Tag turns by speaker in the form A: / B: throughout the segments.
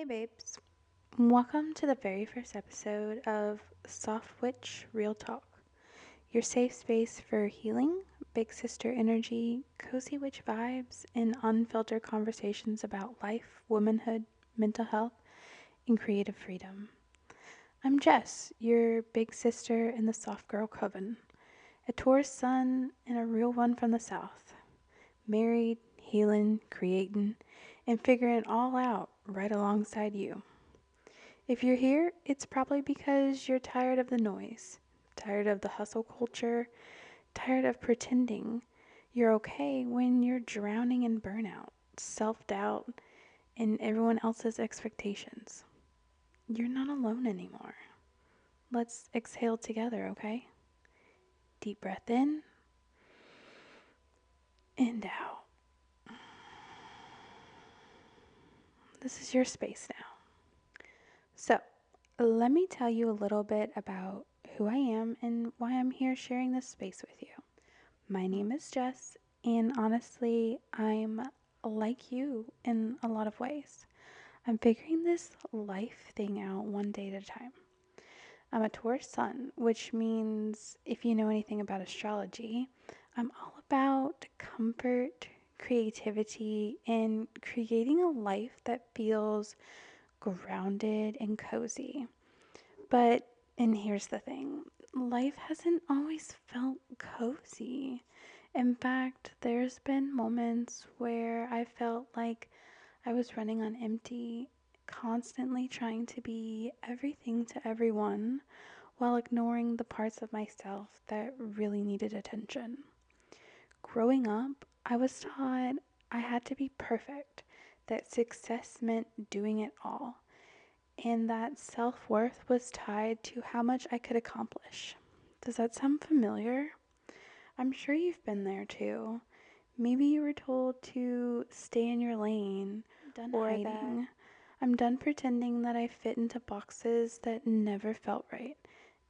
A: Hey babes, welcome to the very first episode of Soft Witch Real Talk, your safe space for healing, big sister energy, cozy witch vibes, and unfiltered conversations about life, womanhood, mental health, and creative freedom. I'm Jess, your big sister in the Soft Girl Coven, a Taurus sun and a real one from the South, married, healing, creating, and figuring it all out right alongside you. If you're here, it's probably because you're tired of the noise, tired of the hustle culture, tired of pretending you're okay when you're drowning in burnout, self doubt, and everyone else's expectations. You're not alone anymore. Let's exhale together, okay? Deep breath in and out. This is your space now. So, let me tell you a little bit about who I am and why I'm here sharing this space with you. My name is Jess, and honestly, I'm like you in a lot of ways. I'm figuring this life thing out one day at a time. I'm a Taurus sun, which means if you know anything about astrology, I'm all about comfort, creativity, and creating a life that feels grounded and cozy. And here's the thing, life hasn't always felt cozy. In fact, there's been moments where I felt like I was running on empty, constantly trying to be everything to everyone while ignoring the parts of myself that really needed attention. Growing up, I was taught I had to be perfect, that success meant doing it all, and that self worth was tied to how much I could accomplish. Does that sound familiar? I'm sure you've been there too. Maybe you were told to stay in your lane, done or hiding. I'm done pretending that I fit into boxes that never felt right.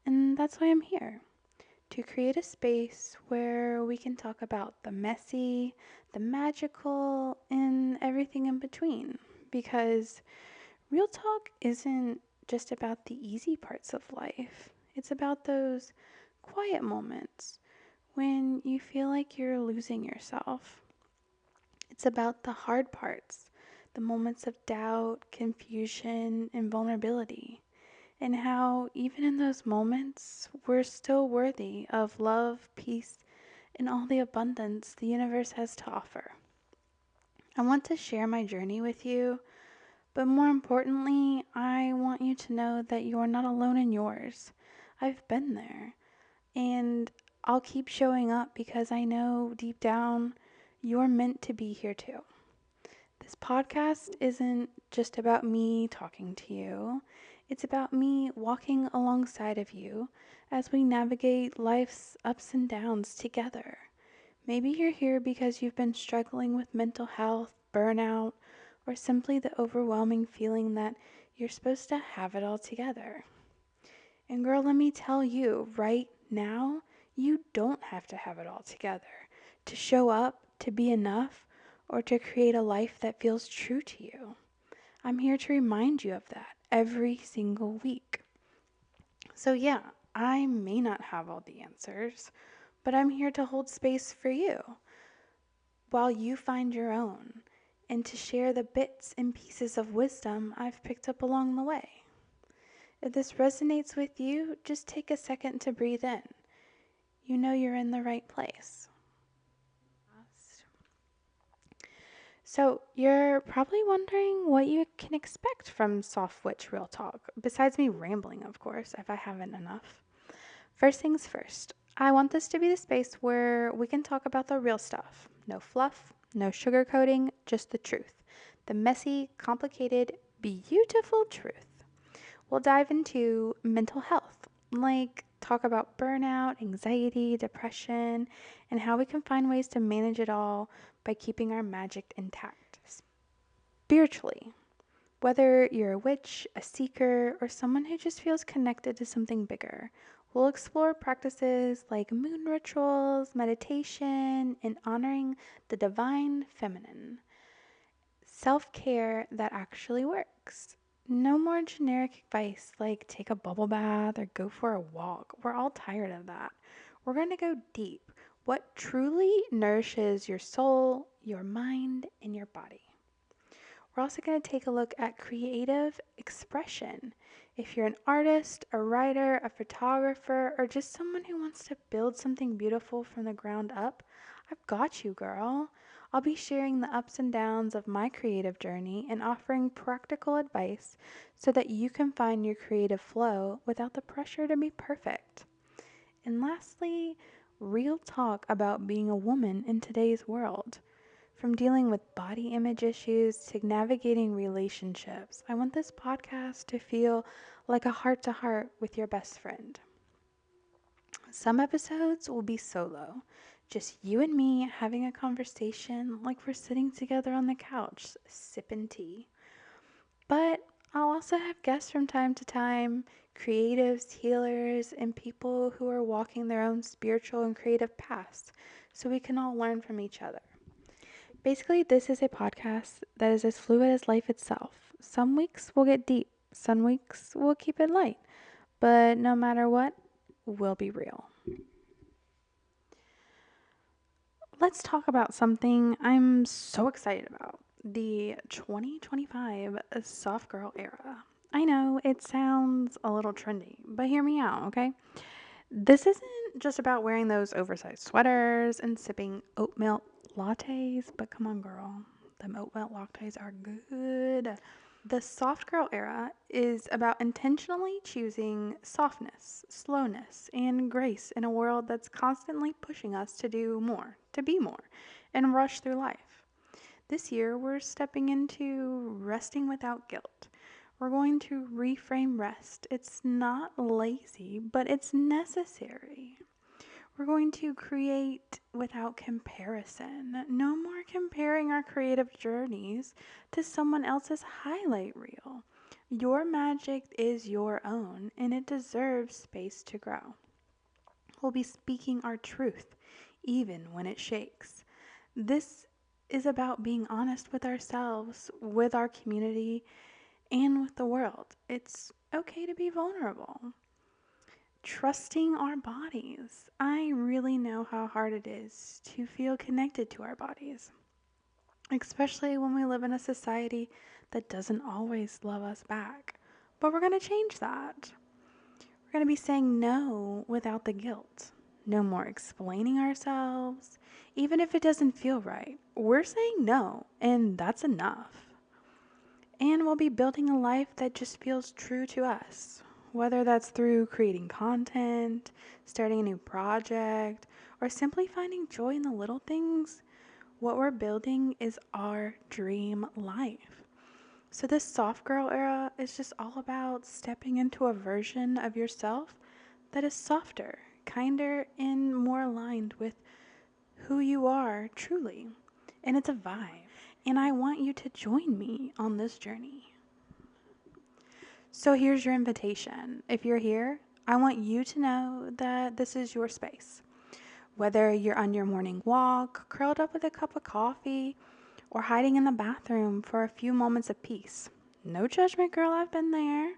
A: And that's why I'm here, to create a space where we can talk about the messy, the magical, and everything in between. Because real talk isn't just about the easy parts of life, it's about those quiet moments when you feel like you're losing yourself. It's about the hard parts, the moments of doubt, confusion, and vulnerability, and how even in those moments, we're still worthy of love, peace, and all the abundance the universe has to offer. I want to share my journey with you, but more importantly, I want you to know that you're not alone in yours. I've been there, and I'll keep showing up because I know deep down you're meant to be here too. This podcast isn't just about me talking to you, it's about me walking alongside of you as we navigate life's ups and downs together. Maybe you're here because you've been struggling with mental health, burnout, or simply the overwhelming feeling that you're supposed to have it all together. And girl, let me tell you, right now, you don't have to have it all together to show up, to be enough, or to create a life that feels true to you. I'm here to remind you of that every single week. So, yeah, I may not have all the answers, but I'm here to hold space for you while you find your own and to share the bits and pieces of wisdom I've picked up along the way. If this resonates with you, just take a second to breathe in. You know you're in the right place. So, you're probably wondering what you can expect from Soft Witch Real Talk, besides me rambling, of course, if I haven't enough. First things first, I want this to be the space where we can talk about the real stuff. No fluff, no sugarcoating, just the truth. The messy, complicated, beautiful truth. We'll dive into mental health, like talk about burnout, anxiety, depression, and how we can find ways to manage it all by keeping our magic intact. Spiritually, whether you're a witch, a seeker, or someone who just feels connected to something bigger, we'll explore practices like moon rituals, meditation, and honoring the divine feminine. Self care that actually works. No more generic advice like take a bubble bath or go for a walk. We're all tired of that. We're going to go deep. What truly nourishes your soul, your mind, and your body. We're also going to take a look at creative expression. If you're an artist, a writer, a photographer, or just someone who wants to build something beautiful from the ground up, I've got you, girl. I'll be sharing the ups and downs of my creative journey and offering practical advice so that you can find your creative flow without the pressure to be perfect. And lastly, real talk about being a woman in today's world. From dealing with body image issues to navigating relationships, I want this podcast to feel like a heart to heart with your best friend. Some episodes will be solo, just you and me having a conversation like we're sitting together on the couch, sipping tea. But I'll also have guests from time to time, creatives, healers, and people who are walking their own spiritual and creative paths, so we can all learn from each other. Basically, this is a podcast that is as fluid as life itself. Some weeks we'll get deep, some weeks we'll keep it light, but no matter what, we'll be real. Let's talk about something I'm so excited about, the 2025 Soft Girl era. I know it sounds a little trendy, but hear me out, okay? This isn't just about wearing those oversized sweaters and sipping oat milk lattes, but come on, girl. Them oat milk lattes are good. The soft girl era is about intentionally choosing softness, slowness, and grace in a world that's constantly pushing us to do more, to be more, and rush through life. This year, we're stepping into resting without guilt. We're going to reframe rest. It's not lazy, but it's necessary. We're going to create without comparison. No more comparing our creative journeys to someone else's highlight reel. Your magic is your own, and it deserves space to grow. We'll be speaking our truth, even when it shakes. This is about being honest with ourselves, with our community, and with the world. It's okay to be vulnerable. Trusting our bodies. I really know how hard it is to feel connected to our bodies, especially when we live in a society that doesn't always love us back. But we're going to change that. We're going to be saying no without the guilt. No more explaining ourselves, even if it doesn't feel right. We're saying no, and that's enough. And we'll be building a life that just feels true to us, whether that's through creating content, starting a new project, or simply finding joy in the little things. What we're building is our dream life. So, this soft girl era is just all about stepping into a version of yourself that is softer, kinder, and more aligned with who you are truly. And it's a vibe. And I want you to join me on this journey. So here's your invitation. If you're here, I want you to know that this is your space. Whether you're on your morning walk, curled up with a cup of coffee, or hiding in the bathroom for a few moments of peace. No judgment, girl, I've been there.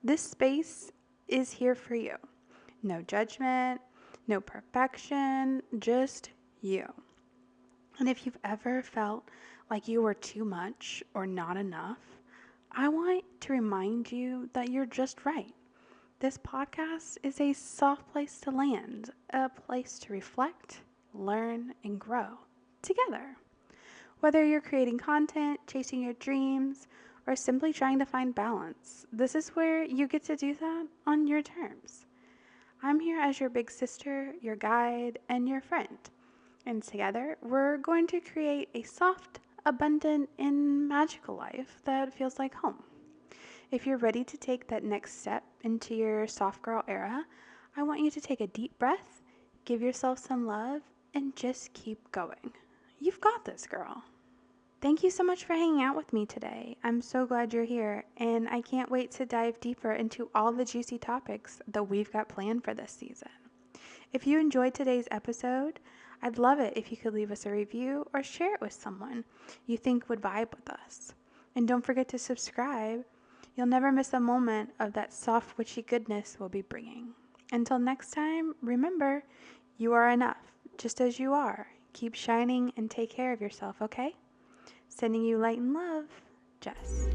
A: This space is here for you. No judgment, no perfection, just you. And if you've ever felt like you were too much or not enough, I want to remind you that you're just right. This podcast is a soft place to land, a place to reflect, learn, and grow together. Whether you're creating content, chasing your dreams, or simply trying to find balance, this is where you get to do that on your terms. I'm here as your big sister, your guide, and your friend. And together, we're going to create a soft, abundant, and magical life that feels like home. If you're ready to take that next step into your soft girl era, I want you to take a deep breath, give yourself some love, and just keep going. You've got this, girl. Thank you so much for hanging out with me today. I'm so glad you're here, and I can't wait to dive deeper into all the juicy topics that we've got planned for this season. If you enjoyed today's episode, I'd love it if you could leave us a review or share it with someone you think would vibe with us. And don't forget to subscribe. You'll never miss a moment of that soft, witchy goodness we'll be bringing. Until next time, remember, you are enough, just as you are. Keep shining and take care of yourself, okay? Sending you light and love, Jess.